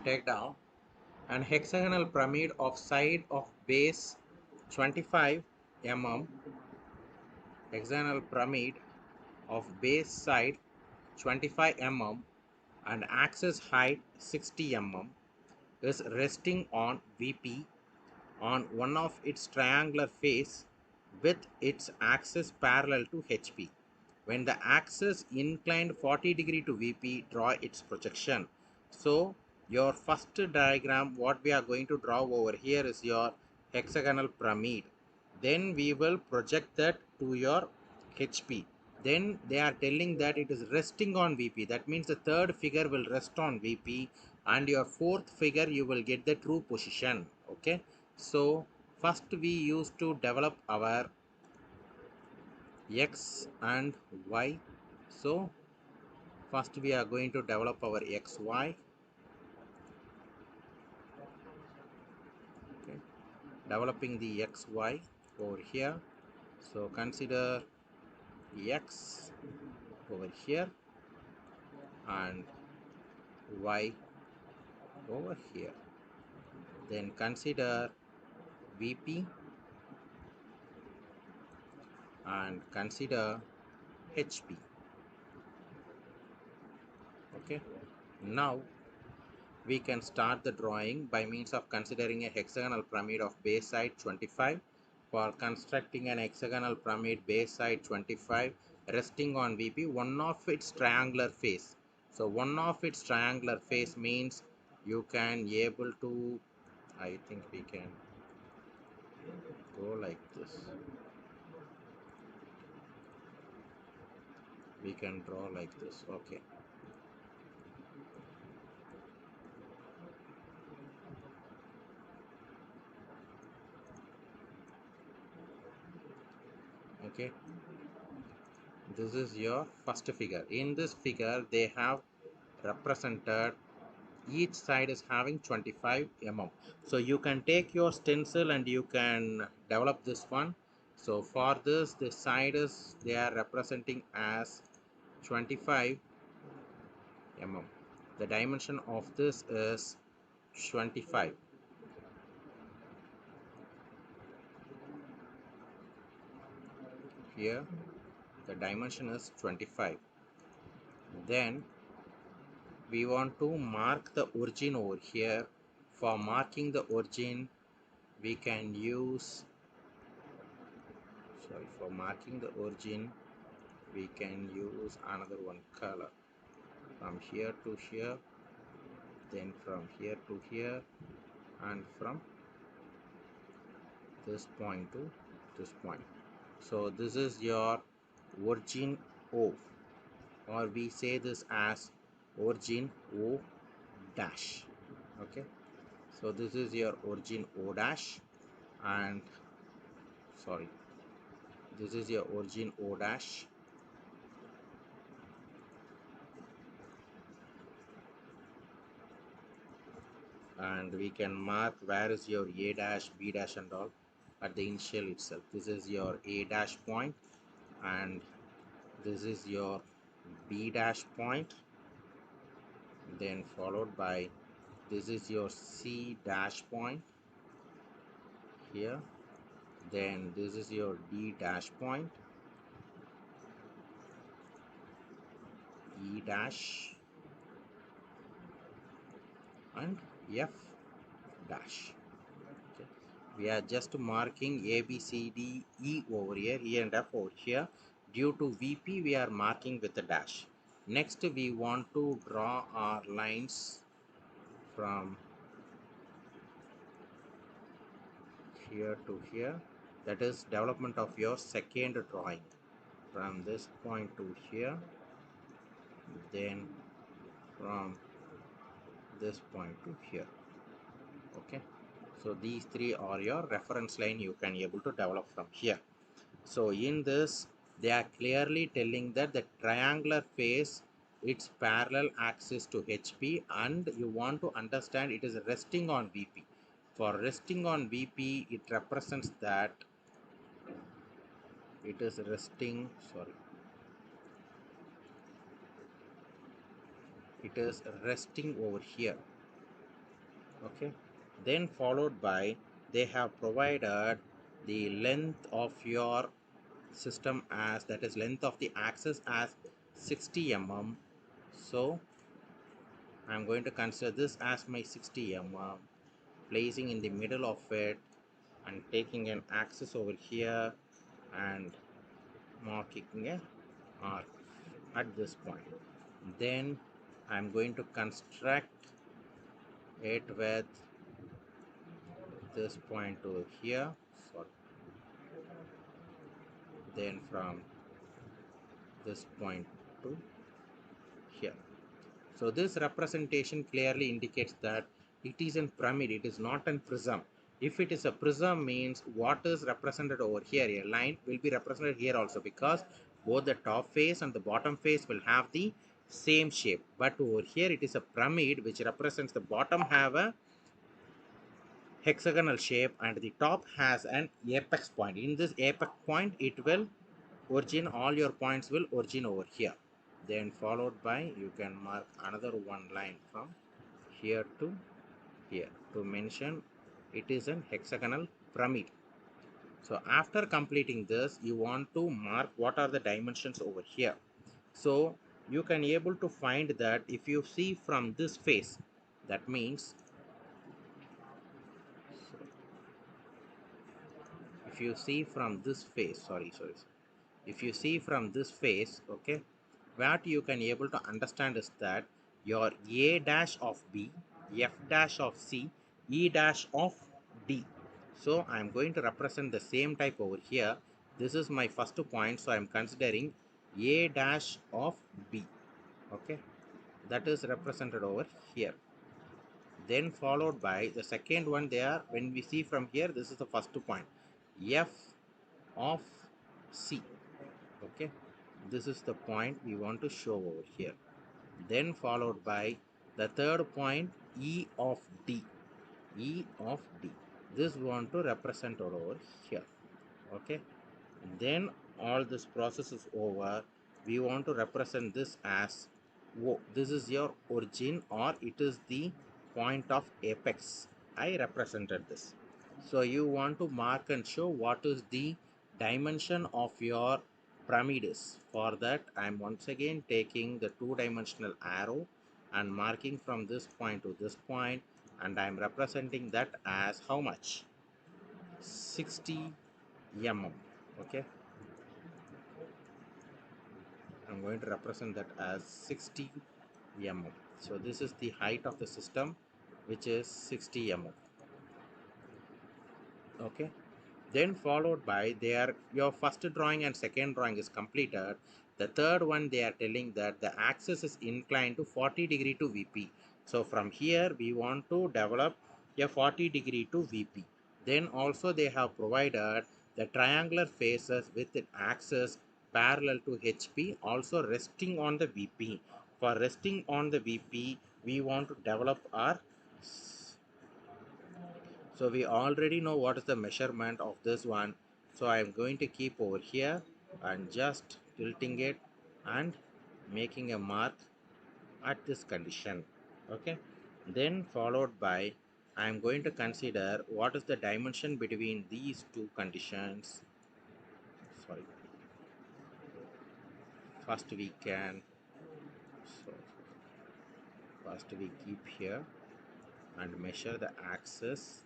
take down an hexagonal pyramid of side of base 25 mm, hexagonal pyramid of base side 25 mm and axis height 60 mm is resting on VP on one of its triangular face with its axis parallel to HP. When the axis inclined 40 degree to VP, draw its projection. So your first diagram, what we are going to draw over here is your hexagonal pyramid. Then we will project that to your HP. Then they are telling that it is resting on VP. That means the third figure will rest on VP, and your fourth figure you will get the true position. Okay, so first we used to develop our x and y. So first we are going to develop our xy. Okay, developing the xy over here. So consider x over here and y over here. Then consider VP and consider HP. Okay, now we can start the drawing by means of considering a hexagonal pyramid of base side 25. For constructing an hexagonal pyramid base side 25 resting on VP, one of its triangular face. So one of its triangular face means you can able to, I think we can go like this. We can draw like this. Okay. Okay. This is your first figure. In this figure, they have represented each side is having 25 mm. So you can take your stencil and you can develop this one. So for this, the side is they are representing as 25 mm. The dimension of this is 25. Here the dimension is 25. Then we want to mark the origin over here. For marking the origin, we can use, for marking the origin, we can use another one color. From here to here, then from here to here, and from this point to this point. So this is your origin O, or we say this as origin O dash. Okay, so this is your origin O dash, and this is your origin O dash, and we can mark where is your A dash, B dash and all at the initial itself. This is your A dash point, and this is your B dash point, then followed by this is your C dash point here, then this is your D dash point, E dash, and F dash. Okay. We are just marking A, B, C, D, E over here, E and F over here. Due to VP, we are marking with a dash. Next, we want to draw our lines from here to here. That is development of your second drawing. From this point to here, then from this point to here. Okay, so these three are your reference line you can able to develop from here. So in this, they are clearly telling that the triangular face, its parallel axis to HP, and you want to understand it is resting on VP. For resting on VP, it represents that it is resting, it is resting over here. Okay, then followed by they have provided the length of your system as, that is length of the axis as 60 mm. So I'm going to consider this as my 60 mm, placing in the middle of it and taking an axis over here and marking a arc at this point. Then I'm going to construct it with this point to here. Sorry. Then from this point to here. So this representation clearly indicates that it is a pyramid, it is not a prism. If it is a prism means what is represented over here, a line will be represented here also, because both the top face and the bottom face will have the same shape. But over here it is a pyramid which represents the bottom have a hexagonal shape and the top has an apex point. In this apex point it will origin, all your points will origin over here. Then followed by you can mark another one line from here to here to mention it is an hexagonal pyramid. So after completing this, you want to mark what are the dimensions over here. So you can able to find that if you see from this face, that means if you see from this face, sorry, if you see from this face, okay, what you can able to understand is that your a dash of b, f dash of c, e dash of d. So I'm going to represent the same type over here. This is my first point, so I'm considering a dash of b. Okay, that is represented over here. Then followed by the second one there. When we see from here, this is the first point, f of c. Okay, this is the point we want to show over here. Then followed by the third point, e of d, e of d. This we want to represent over here. Okay, then all this process is over. We want to represent this as O. This is your origin, or it is the point of apex. I represented this. So you want to mark and show what is the dimension of your pyramid is. For that, I am once again taking the two-dimensional arrow and marking from this point to this point, and I am representing that as how much? 60 mm. Okay, I'm going to represent that as 60 mm. So this is the height of the system, which is 60 mm. Okay, then followed by their your first drawing and second drawing is completed. The third one, they are telling that the axis is inclined to 40 degree to vp. So from here we want to develop a 40 degree to vp. Then also they have provided the triangular faces with an axis parallel to hp, also resting on the vp. For resting on the vp, we want to develop our, so we already know what is the measurement of this one. So I am going to keep over here and just tilting it and making a mark at this condition. Okay, then followed by I am going to consider what is the dimension between these two conditions. Sorry, first we can, so first we keep here and measure the axis,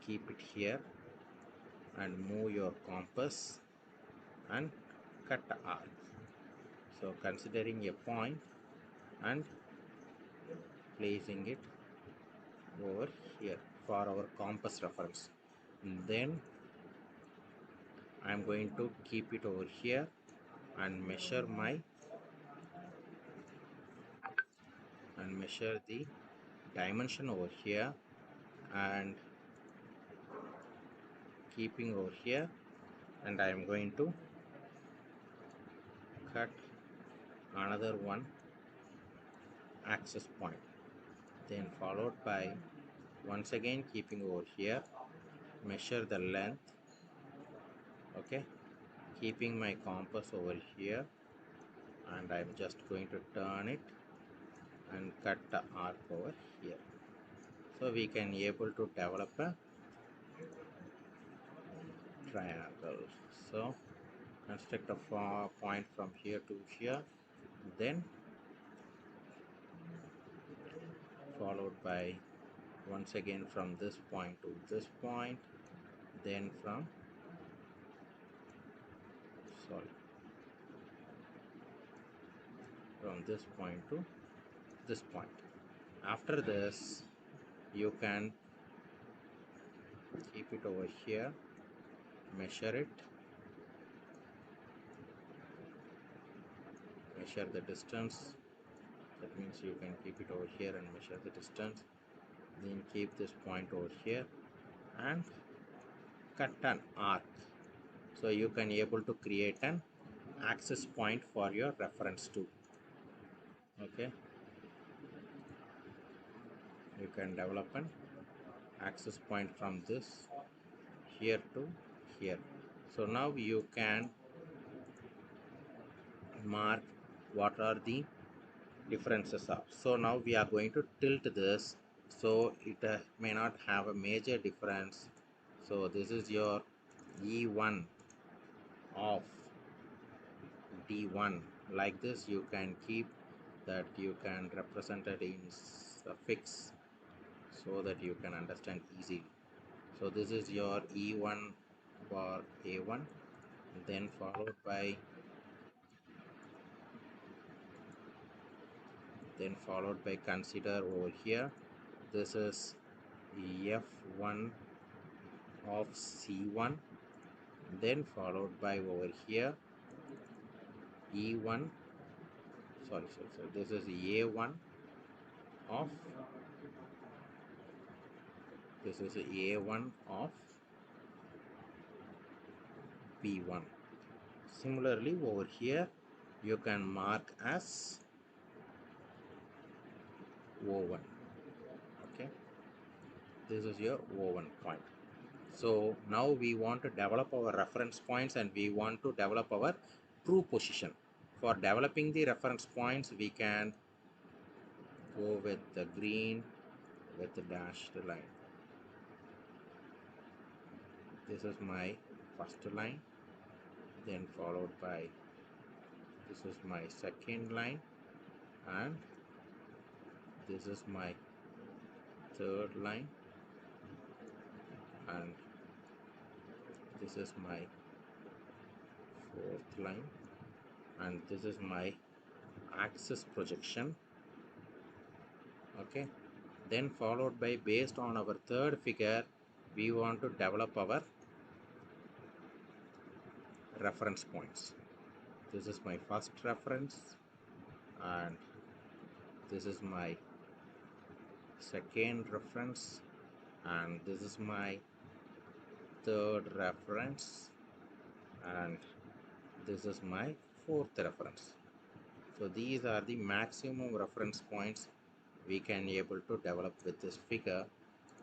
keep it here and move your compass and cut the arc. So considering a point and placing it over here for our compass reference. And then I'm going to keep it over here and measure the dimension over here and keeping over here, and I am going to cut another one axis point. Then followed by once again keeping over here, measure the length. Okay, keeping my compass over here, and I'm just going to turn it and cut the arc over here. So we can able to develop a triangle. So construct a point from here to here, then followed by once again from this point to this point, then from this point to this point. After this, you can keep it over here, measure it, measure the distance. That means you can keep it over here and measure the distance, then keep this point over here and cut an arc. So you can able to create an access point for your reference to. Okay, you can develop an access point from this here to here. So now you can mark what are the differences are. So now we are going to tilt this, so it may not have a major difference. So this is your E1 of D1. Like this you can keep that, you can represent it in suffix so that you can understand easily. So this is your E1 for A1, then followed by consider over here, this is F1 of C1, then followed by over here E1, sorry, this is A1 of, this is A1 of B1. Similarly over here you can mark as O1. Okay, this is your O1 point. So now we want to develop our reference points and we want to develop our true position. For developing the reference points, we can go with the green with the dashed line. This is my first line, then followed by this is my second line, and this is my third line, and this is my fourth line, and this is my axis projection. Okay, then followed by, based on our third figure, we want to develop our reference points. This is my first reference, and this is my second reference, and this is my third reference, and this is my fourth reference. So these are the maximum reference points we can able to develop with this figure,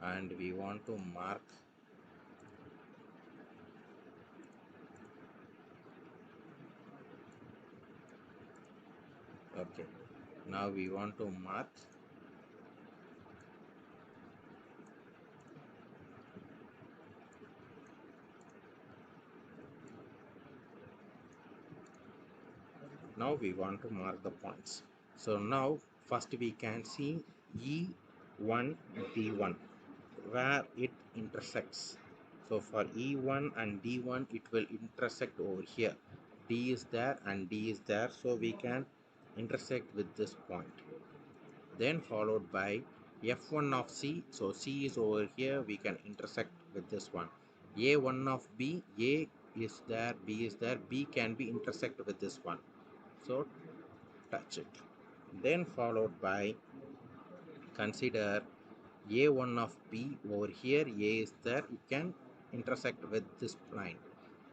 and we want to mark. Okay, now we want to mark now we want to mark the points. So now first we can see E1 D1 where it intersects. So for E1 and D1 it will intersect over here. D is there and D is there, so we can intersect with this point. Then followed by F1 of C, so C is over here, we can intersect with this one. A1 of B, A is there, B is there, B can be intersect with this one, so touch it. Then followed by consider A1 of B, over here A is there, it can intersect with this line.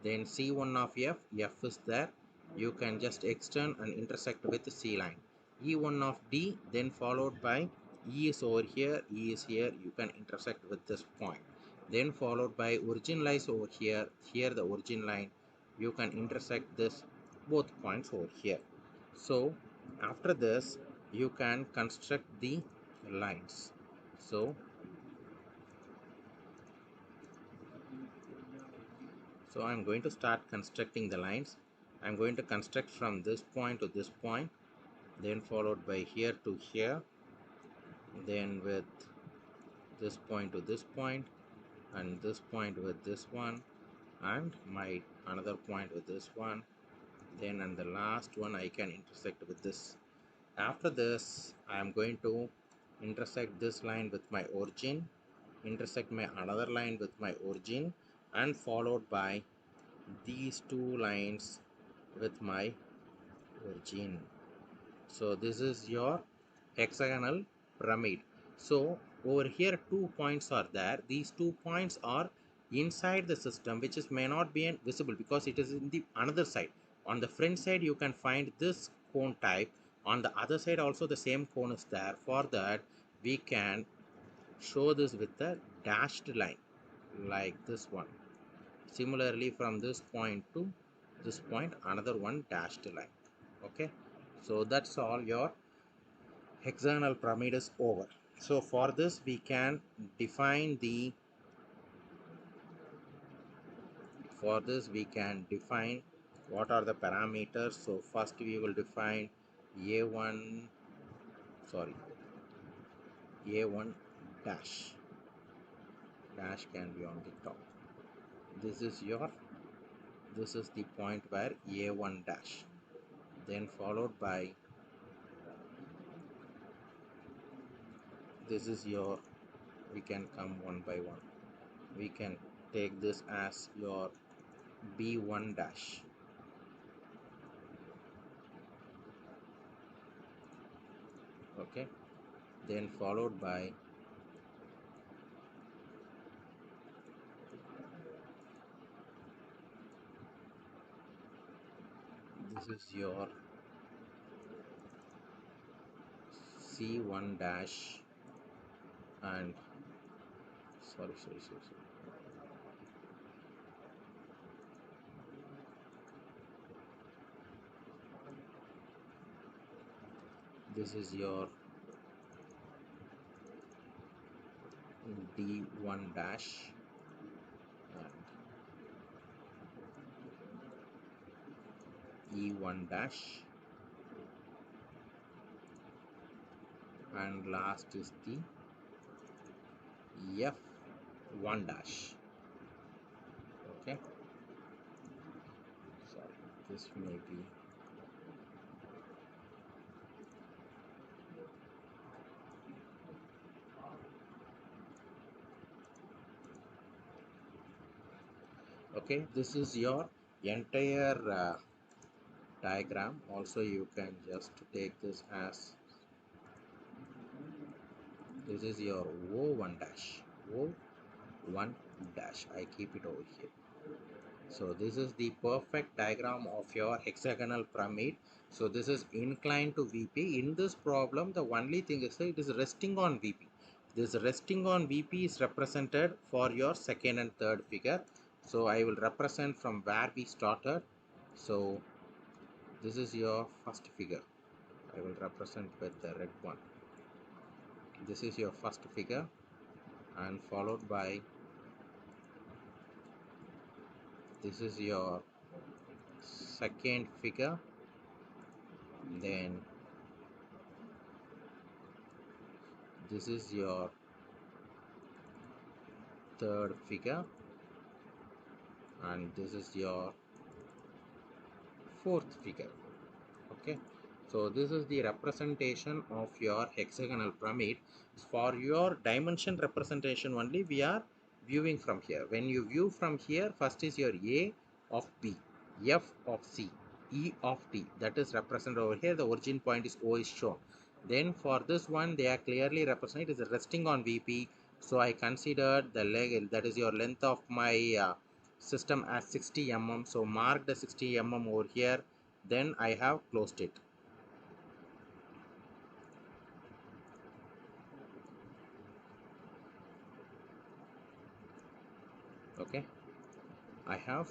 Then C1 of F, F is there, you can just extend and intersect with the C line. E1 of D, then followed by E is over here, E is here, you can intersect with this point. Then followed by origin lies over here, here the origin line, you can intersect this both points over here. So after this you can construct the lines. So I'm going to start constructing the lines. I'm going to construct from this point to this point, then followed by here to here, then with this point to this point, and this point with this one, and my another point with this one, then and the last one I can intersect with this. After this I am going to intersect this line with my origin, intersect my another line with my origin, and followed by these two lines with my origin. So this is your hexagonal pyramid. So over here 2 points are there. These 2 points are inside the system, which is may not be visible because it is in the another side. On the front side you can find this cone type, on the other side also the same cone is there. For that we can show this with a dashed line like this one. Similarly from this point to this point another one dashed line. Okay, so that's all, your hexagonal pyramid is over. So for this we can define the what are the parameters. So first we will define a1 sorry a1 dash can be on the top. This is the point where a1 dash, then followed by this is your, we can come one by one. We can take this as your b1 dash, okay, then followed by this is your c1 dash, and sorry, this is your d1 dash, and e1 dash, and last is the f1 dash. Okay, sorry, this may be, okay, this is your entire diagram. Also you can just take this as, this is your o1 dash, o1 dash, I keep it over here. So this is the perfect diagram of your hexagonal pyramid. So this is inclined to VP. In this problem, the only thing is that it is resting on VP. This resting on VP is represented for your second and third figure. So I will represent from where we started. So this is your first figure. I will represent with the red one. This is your first figure, and followed by this is your second figure, then this is your third figure, and this is your fourth figure. Okay, so this is the representation of your hexagonal pyramid. For your dimension representation only we are viewing from here. When you view from here, first is your a of b, f of c, e of t, that is represented over here. The origin point is o is shown. Then for this one they are clearly represented, is resting on vp. So I considered the leg, that is your length of my system, as 60 mm. So mark the 60 mm over here, then I have closed it. Okay, I have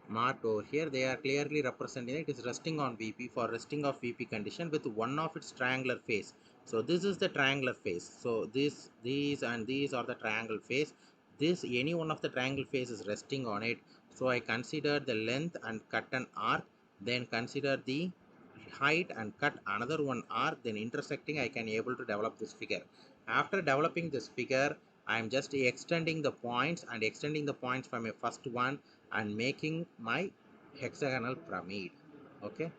marked over here, they are clearly representing it is resting on VP for resting of VP condition with one of its triangular face. So this is the triangular face. So these and these are the triangle face. This any one of the triangle face is resting on it. So I consider the length and cut an arc, then consider the height and cut another one arc, then intersecting I can able to develop this figure. After developing this figure, I am just extending the points and extending the points from a first one and making my hexagonal pyramid. Okay.